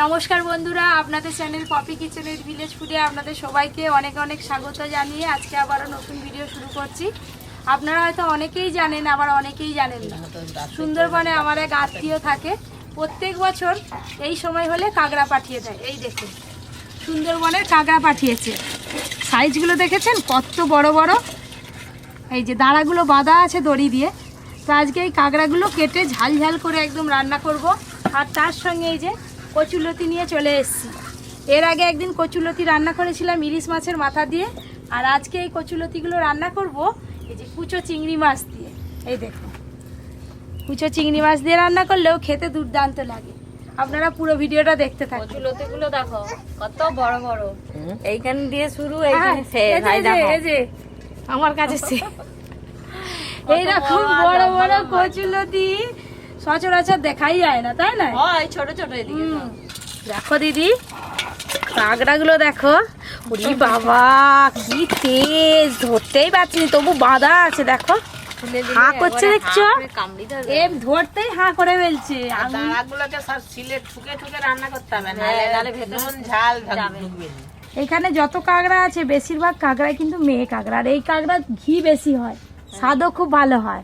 নমস্কার বন্ধুরা, আপনাদের চ্যানেল পপি কিচেনের ভিলেজ ফুডে আপনাদের সবাইকে অনেক অনেক স্বাগত জানিয়ে আজকে আবারও নতুন ভিডিও শুরু করছি। আপনারা হয়তো অনেকেই জানেন, আবার অনেকেই জানেন না। সুন্দরবনে আমার এক আত্মীয় থাকে, প্রত্যেক বছর এই সময় হলে কাঁকড়া পাঠিয়ে দেয়। এই দেখুন, সুন্দরবনের কাঁকড়া পাঠিয়েছে। সাইজগুলো দেখেছেন কত বড় বড়। এই যে দাঁড়াগুলো বাঁধা আছে দড়ি দিয়ে। তো আজকে এই কাঁকড়াগুলো কেটে ঝাল ঝাল করে একদম রান্না করব। আর তার সঙ্গে এই যে কচুলতি নিয়ে চলে এসেছি। এর আগে একদিন কচুলতি রান্না করেছিলাম ইলিশ মাছের মাথা দিয়ে, আর আজকে এই কচুলতিগুলো রান্না করব এই যে কুচো চিংড়ি মাছ দিয়ে। এই দেখুন, কুচো চিংড়ি মাছ দিয়ে রান্না করলেও খেতে দুর্দান্ত লাগে। আপনারা পুরো ভিডিওটা দেখতে থাকুন। কচুলতিগুলো দেখো কত বড় বড়, এইখান দিয়ে শুরু, এইখানে শেষ। এই যে আমার কাছে এইরকম বড় বড় কচুলতি সচরাচর দেখাই যায় না, তাই না? ছোট ছোট এদিকে দেখো দিদি, কাঁকড়াগুলো দেখো। ওরে বাবা, কি তেজ, ধরতেই পারছি না, তবু বাঁধা আছে। দেখো হাঁ করছে, দেখছো? ধরতেই হাঁ করে ফেলছে। এখানে যত কাঁকড়া আছে বেশিরভাগ কাঁকড়াই কিন্তু মেয়ে কাঁকড়া, আর এই কাঁকড়া ঘি বেশি হয়, স্বাদও খুব ভালো হয়।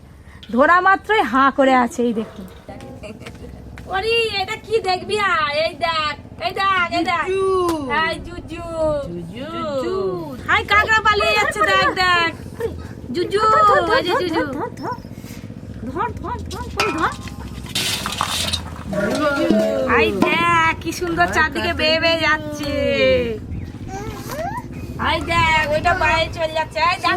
ধরা মাত্রই হাঁ করে আছে। এই দেখুন, ওরে এটা কি দেখবি? এই দেখ, এই দেখ, এই দেখ, হাই জুজু জুজু, হাই কাঁকড়া পালিয়ে যাচ্ছে, দেখ দেখ জুজু, এই যে জুজু, ধর ধর ধর ধর, হাই দেখ কি সুন্দর চারদিকে বেয়ে বেয়ে যাচ্ছে। হাই দেখ, ওইটা বাইরে চলে যাচ্ছে। এই দেখ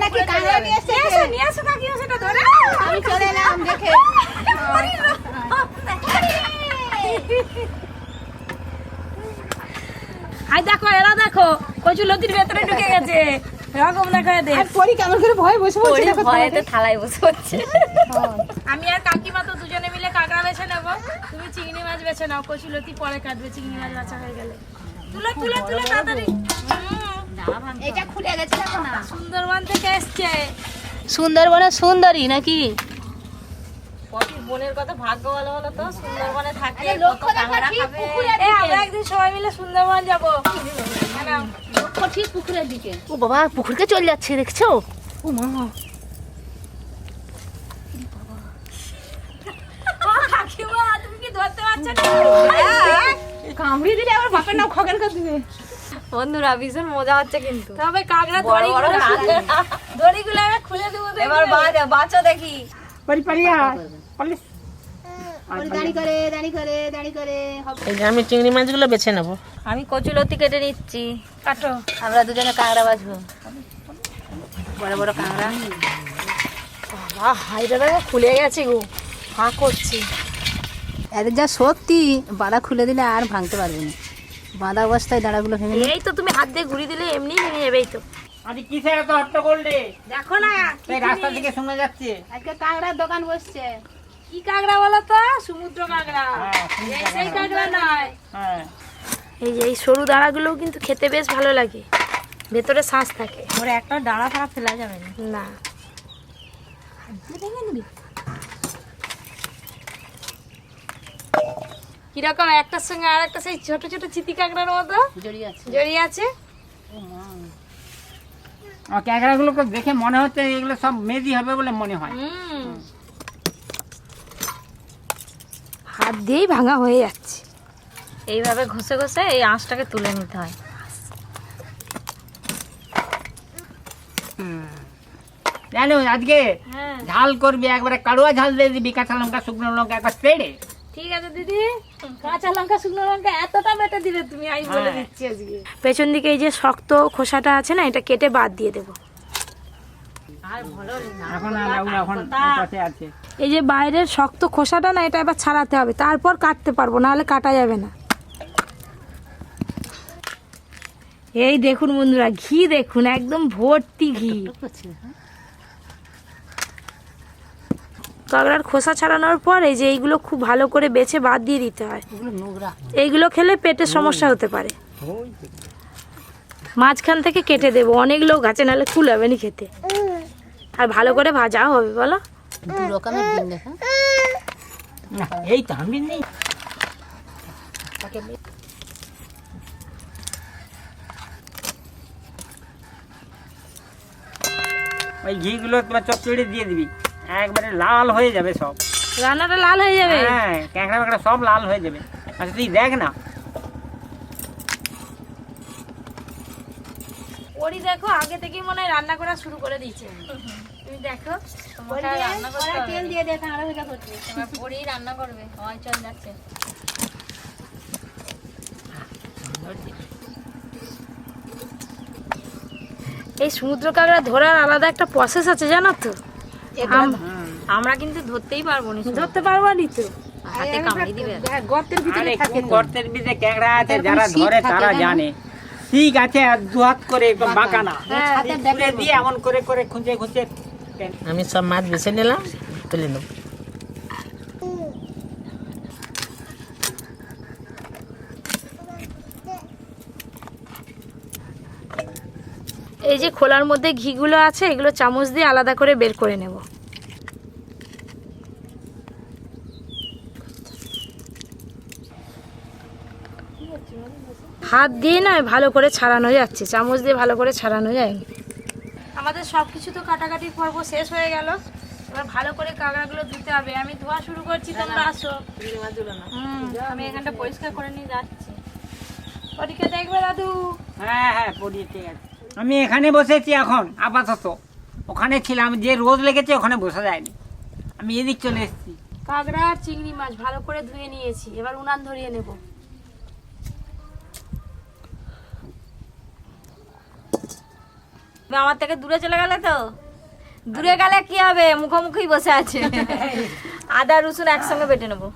নাকি কাঁকড়া নিয়ে এসেছে, নিয়ে এসো কাকিও সেটা ধরে। আমি চলে এলাম দেখে। হাই দেখো, এরা দেখো কচুলতির ভেতরে ঢুকে গেছে। এরকম দেখা দেখ, পরি কেমন করে ভয় বসে পড়ছে, দেখো ভয়েতে থালায় বসে পড়ছে। আমি আর কাকিমা তো দুজনে মিলে কাঁকড়া বেছে নেবো, তুমি চিংড়ি মাছ বেছে নাও। কচুলতি পরে কাটবে, চিংড়ি মাছ বাছা হয়ে গেলে। তুলে তুলে তুলে তাড়াতাড়ি। এটা খুলে গেছে, দেখো না। সুন্দরবন থেকে এসছে। সুন্দরবনের সুন্দরী নাকি? পপির বোনের কত ভাগ্য ভালো হলো তো, সুন্দরবনে থাকলে কত কাঁকড়া খাবে। আমরা একদিন সবাই মিলে সুন্দরবন যাবো। ঠিক পুকুরের দিকে। ও বাবা, পুকুরকে চলে যাচ্ছে, দেখছো? ও মা, কাকিমা তুমি কি ধরতে পারছো না? কামড়িয়ে দিলে আবার বাপের নাম খগেন করে দিবে। বন্ধুরা ভীষণ মজা হচ্ছে কিন্তু। তবে কাঁকড়া দড়িগুলো আমি খুলে দেবো। এবার বাঁচো দেখি। পারি পারিয়া আমি চিংড়ি মাছগুলো বেছে নেবো। আমি কচুলতি কেটে নিচ্ছি, কাটো। আমরা দুজনে কাঁকড়া বাছবো। বড় বড় কাঁকড়া। বাবা, হাইটা দেখো খুলে গেছে গো, হাঁ করছি। এদের যা সত্যি, বাড়া খুলে দিলে আর ভাঙতে পারবে না। বাঁধা অবস্থায় দাঁড়াগুলো ভেঙে যাবে। এই তো তুমি হাত দিয়ে ঘুরিয়ে দিলে এমনি ভেঙে যাবে। এই তো আরে কিসের এত হট্টগোল রে? দেখো না, এই রাস্তা থেকে শোনা যাচ্ছে। আজকে কাঁকড়ার দোকান বসছে। কি কাঁকড়া বলো তো? সমুদ্র কাঁকড়া। এই সেই কাঁকড়া নয়। হ্যাঁ, এই যে এই সরু দাঁড়াগুলোও কিন্তু খেতে বেশ ভালো লাগে, ভেতরে শ্বাস থাকে। ওরা একটা দাঁড়া ছাড়া ফেলা যাবে না। না, কিরকম একটার সঙ্গে আর একটা সেই ছোট ছোট চিতি কাঁকড়ার মতো জড়িয়ে আছে। ক্যাকড়াগুলোকে দেখে মনে হচ্ছে এগুলো সব মেজি হবে বলে মনে হয়। হাত দিয়েই ভাঙা হয়ে যাচ্ছে। এইভাবে ঘষে ঘষে এই আঁশটাকে তুলে নিতে হয়। জানো আজকে হ্যাঁ, ঝাল করবি, একবারে কাড়ুয়া ঝাল দিয়ে দিবি, কাঁচা লঙ্কা শুকনো লঙ্কা একবার পেড়ে। ঠিক আছে দিদি। কাঁচা লঙ্কা শুকনো লঙ্কা এতটা বেটে দিলে তুমি? আমি বলে দিচ্ছি আজকে। পেছন দিকে এই যে শক্ত খোসাটা আছে না, এটা কেটে বাদ দিয়ে দেবো। এখন এখন কাছে আছে। এই যে বাইরের শক্ত খোসাটা না, এটা এবার ছাড়াতে হবে, তারপর কাটতে পারবো, নাহলে কাটা যাবে না। এই দেখুন বন্ধুরা, ঘি দেখুন, একদম ভর্তি ঘি। কাঁকড়ার খোসা ছাড়ানোর পর এই যে এইগুলো খুব ভালো করে বেছে বাদ দিয়ে দিতে হয়। এইগুলো খেলে পেটের সমস্যা হতে পারে। মাঝখান থেকে কেটে দেবো, অনেক লোক আছে, নাহলে কুলাবে না খেতে। আর ভালো করে ভাজাও হবে, বলো। দু রকমের ডিম দেখা। এই তো আমি নেই। ওই ঘিগুলো তোমার চচ্চড়ি দিয়ে দিবি, একবারে লাল হয়ে যাবে সব। রান্নাটা লাল হয়ে যাবে? হ্যাঁ, ক্যাংড়া ম্যাংড়া সব লাল হয়ে যাবে। আচ্ছা তুই দেখ না। ওরই দেখো আগে থেকেই মনে হয় রান্না করা শুরু করে দিয়েছে। তুমি দেখো তেল দিয়ে দে, কাঁকড়া ভাজা করছে। তোমার পরেই রান্না করবে, হয় চল যাচ্ছে। এই সমুদ্র কাঁকড়া ধরার আলাদা একটা প্রসেস আছে জানো তো। আমরা কিন্তু ধরতেই পারবো না, ধরতে পারবো নি তো, হাতে কামড়ে দিবে। গর্তের ভিতরে থাকে। গর্তের ভিতরে ক্যাংড়া আছে, যারা ধরে তারা জানে। ঠিক আছে, আর দু হাত করে একদম বাঁকা না, খুলে দিয়ে এমন করে করে খুঁজে খুঁজে। আমি সব মাছ বেছে নিলাম, তুলে নেব। এই যে খোলার মধ্যে ঘিগুলো আছে, এগুলো চামচ দিয়ে আলাদা করে বের করে নেব। হাত দিয়ে নয়, ভালো করে ছাড়ানো যাচ্ছে, চামচ দিয়ে ভালো করে ছাড়ানো যায়নি। আমাদের সব কিছু তো কাটাকাটির পর্ব শেষ হয়ে গেল। এবার ভালো করে কাঁকড়াগুলো ধুতে হবে। আমি ধোয়া শুরু করছি, তোমরা আসো। আমি এখানটা পরিষ্কার করে নিয়ে যাচ্ছি। পরীক্ষা দেখবে দাদু? হ্যাঁ হ্যাঁ, পড়িয়ে ঠিক আছে। আমি এখানে বসেছি এখন আপাতত, ওখানে ছিলাম, যে রোদ লেগেছে ওখানে বসা যায়নি, আমি এদিক চলে এসেছি। কাঁকড়া আর চিংড়ি মাছ ভালো করে ধুয়ে নিয়েছি, এবার উনান ধরিয়ে নেব। আমার থেকে দূরে চলে গেলে তো? দূরে গেলে কি হবে, মুখোমুখি বসে আছে। আদা রসুন একসঙ্গে বেটে নেবো।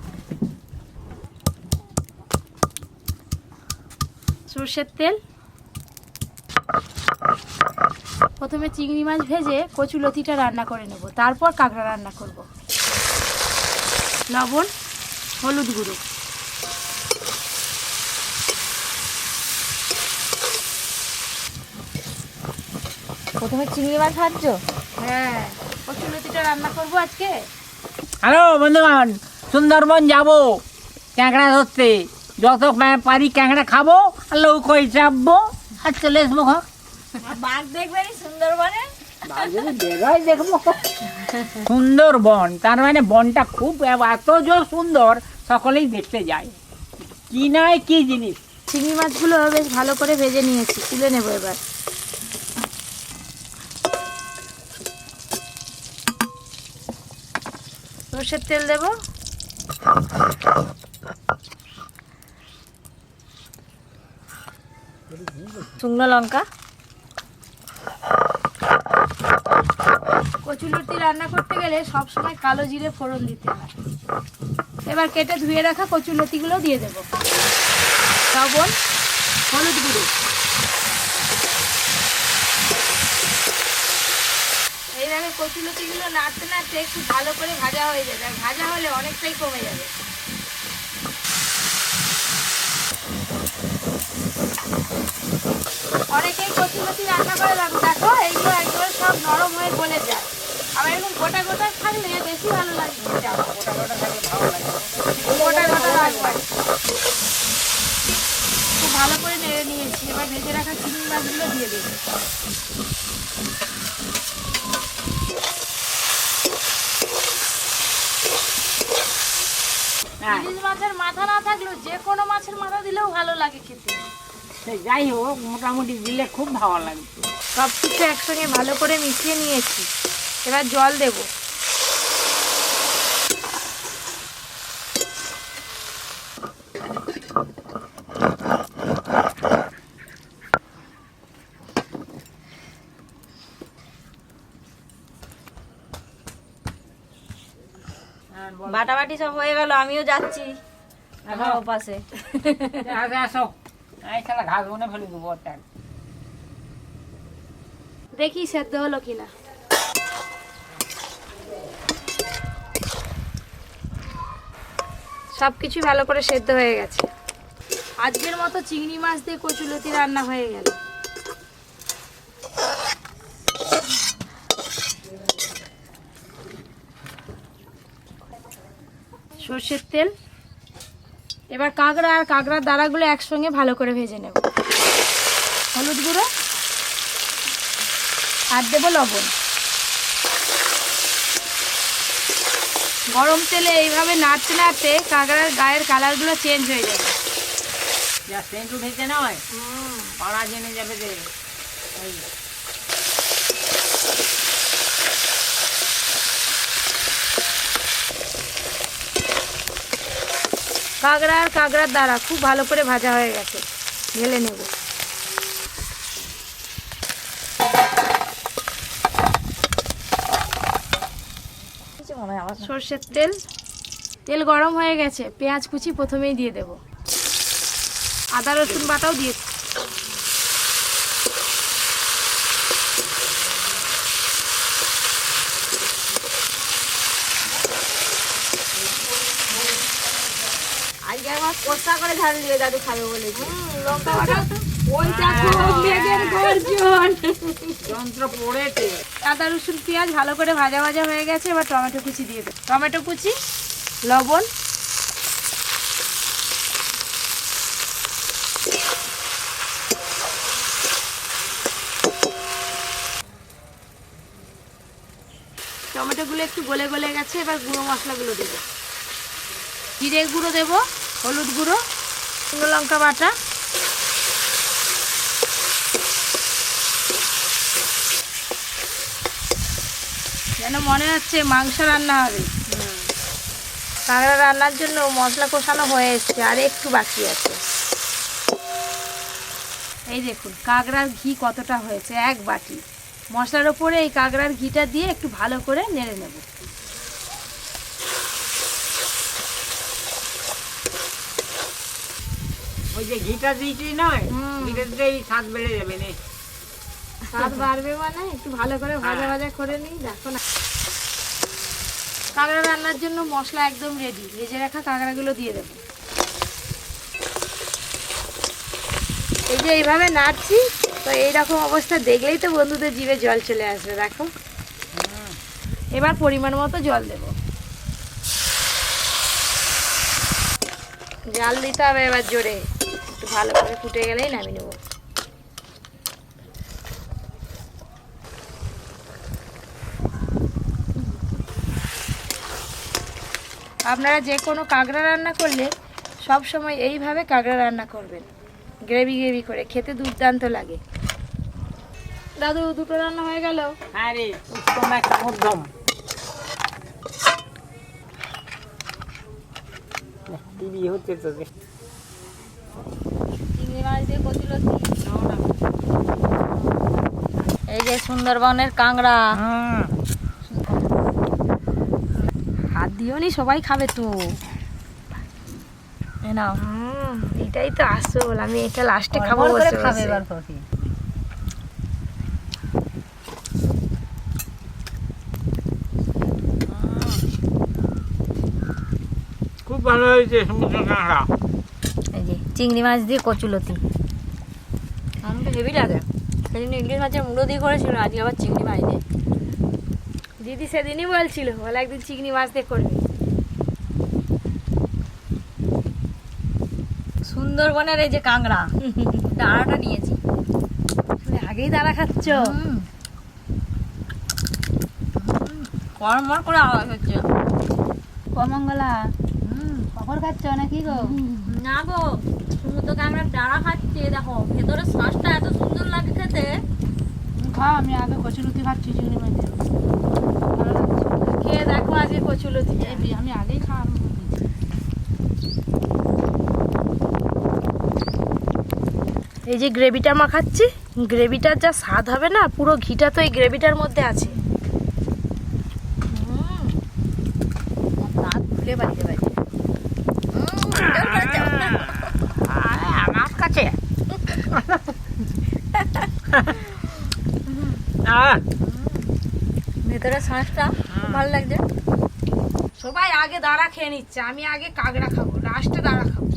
সরষের তেল, প্রথমে চিংড়ি মাছ ভেজে কচুলতিটা রান্না করে নেব, তারপর কাঁকড়া রান্না করব। লবণ, হলুদ গুঁড়ো, প্রথমে চিংড়ি মাছ ভাজছো? হ্যাঁ, কচুলতিটা রান্না করব আজকে। হ্যালো বন্ধুগণ, সুন্দরবন যাব ক্যাংড়া ধরতে, যত পারি ক্যাংড়া খাবো আর লৌকোয় চাপবো আর চলে আসবো ঘর। বাঘ দেখবে সুন্দরবনে? দেখবো সুন্দরবন, তার মানে বনটা খুব এত সুন্দর, সকলেই দেখতে যায়। কি নয় কি জিনিস। চিংড়ি মাছগুলো বেশ ভালো করে ভেজে নিয়েছি, তুলে নেব এবার। সরষের তেল দেব, শুকনো লঙ্কা। কচুলতি রান্না করতে গেলে সবসময় কালো জিরে ফোড়ন দিতে হয়। এবার কেটে ধুয়ে রাখা কচুলতিগুলো দিয়ে দেব। লবণ, হলুদ গুঁড়ো। এইভাবে কচুলতিগুলো নাড়তে নাড়তে একটু ভালো করে ভাজা হয়ে যাবে, আর ভাজা হলে অনেকটাই কমে যাবে। অনেকেই কচুলতি রান্না করে দেখো, এইগুলো একবার সব নরম হয়ে গলে যায়। আবার এরকম গোটা গোটা থাকলে বেশি ভালো লাগে। গোটা গোটা রাখবো। খুব ভালো করে নেড়ে নিয়েছি, এবার ভেজে রাখা চিংড়ি মাছগুলো দিয়ে দেবো। ইলিশ মাছের মাথা না থাকলেও যে কোনো মাছের মাথা দিলেও ভালো লাগে খেতে। যাই হোক, মোটামুটি দিলে খুব ভালো লাগে। সব কিছু একসঙ্গে ভালো করে মিশিয়ে নিয়েছি, এবার জল দেব। বাটাবাটি সব হয়ে গেল, আমিও যাচ্ছি আমার ওপাশে। আসো, এই খেলা ঘাস বনে ফেলে দেবো। দেখি সেদ্ধ হলো কিনা। সব কিছু ভালো করে সেদ্ধ হয়ে গেছে। আজকের মতো চিংড়ি মাছ দিয়ে কচুলতি রান্না হয়ে গেল। সর্ষের তেল, এবার কাঁকড়া আর কাঁকড়ার দাঁড়াগুলো একসঙ্গে ভালো করে ভেজে নেব। হলুদ গুঁড়ো আর দেবো লবণ। গরম তেলে এইভাবে নাড়তে নাড়তে কাঁকড়ার গায়ের কালারগুলো চেঞ্জ হয়ে যাবে। যা সেন্ট উঠেছে নয়, পাড়া জেনে যাবে যে। এই কাঁকড়া আর কাঁকড়ার দাঁড়া খুব ভালো করে ভাজা হয়ে গেছে, ঢেলে নেব। সর্ষের তেল গরম হয়ে গেছে, পেঁয়াজ কুচি প্রথমেই দিয়ে দেব, আদা রসুন বাটাও দিয়ে। আজকে আমার কষা করে ঝাল দিয়ে দাদু খাবে বলেছে। লঙ্কা বাটা ওই দেখো মেঘের গর্জন। যন্ত্র পড়েছে। আদা রসুন পেঁয়াজ ভালো করে ভাজা ভাজা হয়ে গেছে, এবার টমেটো কুচি দিয়ে দেব। টমেটো কুচি, লবণ, টমেটোগুলো একটু গলে গলে গেছে, এবার গুঁড়ো মশলাগুলো দেবো। জিরে গুঁড়ো দেবো, হলুদ গুঁড়ো, শুকনো লঙ্কা বাটা, যেন মনে হচ্ছে মাংস রান্না হবে। কাঁকড়া রান্নার জন্য মশলা কষানো হয়ে এসছে, আর একটু বাকি আছে। এই দেখুন কাঁকড়ার ঘি কতটা হয়েছে, 1 বাটি। মশলার ওপরে এই কাঁকড়ার ঘিটা দিয়ে একটু ভালো করে নেড়ে নেব। ওই যে ঘিটা দিয়েছি নয়, ঘিটাতেই স্বাদ বেড়ে যাবে নে। স্বাদ বাড়বে মানে একটু ভালো করে ভাজা ভাজা করে নিই। দেখো না, কাঁকড়া রান্নার জন্য মশলা একদম রেডি। ভেজে রাখা কাঁকড়াগুলো দিয়ে দেবো। এই যে এইভাবে নাড়ছি, তো এইরকম অবস্থা দেখলেই তো বন্ধুদের জিভে জল চলে আসবে। দেখো, এবার পরিমাণ মতো জল দেব। জাল দিতে হবে এবার জোরে, একটু ভালো করে ফুটে গেলেই নামিয়ে নেব। আপনারা যে কোনো কাঁকড়া রান্না করলে সব সময় এইভাবে কাঁকড়া রান্না করবেন, গ্রেভি গ্রেভি করে, খেতে দুর্দান্ত লাগে। দাদু দুটো রান্না হয়ে গেল। আরে উত্তম একটা মধ্যম। টিভি হচ্ছে তো। চিংড়ি মাছ দিয়ে কচুলতি। এই যে সুন্দরবনের কাঁকড়া। হাত দিও নি, সবাই খাবে তো। নাও, এটাই তো আসল। আমি এটা লাস্টে খাবো করে বসে খাবে বসে। এবার পপি। খুব ভালো হয়েছে সমুদ্র কাঁকড়া। এই যে চিংড়ি মাছ দিয়ে কচুলতি। আমার তো হেভি লাগে। সেদিন ইলিশ মাছের মুড়ো দিয়ে করেছিল, আজকে আবার চিংড়ি মাছ দিয়ে। দিদি সেদিনই বলছিল, বলে একদিন চিংড়ি মাছ দিয়ে করবে। সুন্দরবনের এই যে কাঁকড়া, ডাঁড়াটা নিয়েছি। তুমি আগেই দাঁড়া খাচ্ছ। কড়মড় করে আওয়াজ হচ্ছে। কমঙ্গলা কখন খাচ্ছ নাকি গো? না গো, সমুদ্র কাঁকড়ার ডাঁড়া খাচ্ছে। দেখো ভেতরে শ্বাসটা এত সুন্দর লাগে খেতে। খাও, আমি আগে কচুলতি খাচ্ছি চিংড়ি মাছ দিয়ে। খেয়ে দেখো আজকে কচুলতি। আমি আগেই খাওয়া। এই যে গ্রেভিটা মাখাচ্ছি, গ্রেভিটার যা স্বাদ হবে না, পুরো ঘিটা তো এই গ্রেভিটার মধ্যে আছে। দাঁত খুলে বাড়িতে বাড়ি। আমার কাছে ভেতরে শ্বাসটা খুব ভালো লাগছে। সবাই আগে দাঁড়া খেয়ে নিচ্ছে, আমি আগে কাঁকড়া খাবো, লাস্টে দাঁড়া খাবো।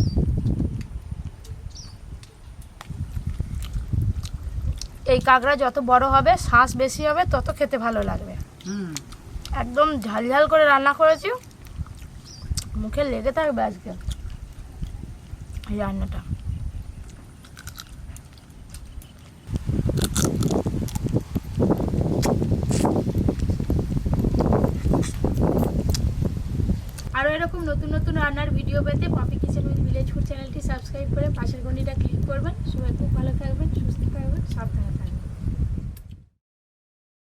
এই কাঁকড়া যত বড় হবে, শ্বাস বেশি হবে, তত খেতে ভালো লাগবে। একদম ঝাল ঝাল করে রান্না করেছি, মুখে লেগে থাকবে আজকে। এই রান্নাটা। আরও এরকম নতুন নতুন রান্নার ভিডিও পেতে Poppy kitchen with village food চ্যানেলটি সাবস্ক্রাইব করে পাশের ঘন্টিটা ক্লিক করবেন। সবাই খুব ভালো থাকবেন, সুস্থ থাকবেন, সাবধানে থাকবেন।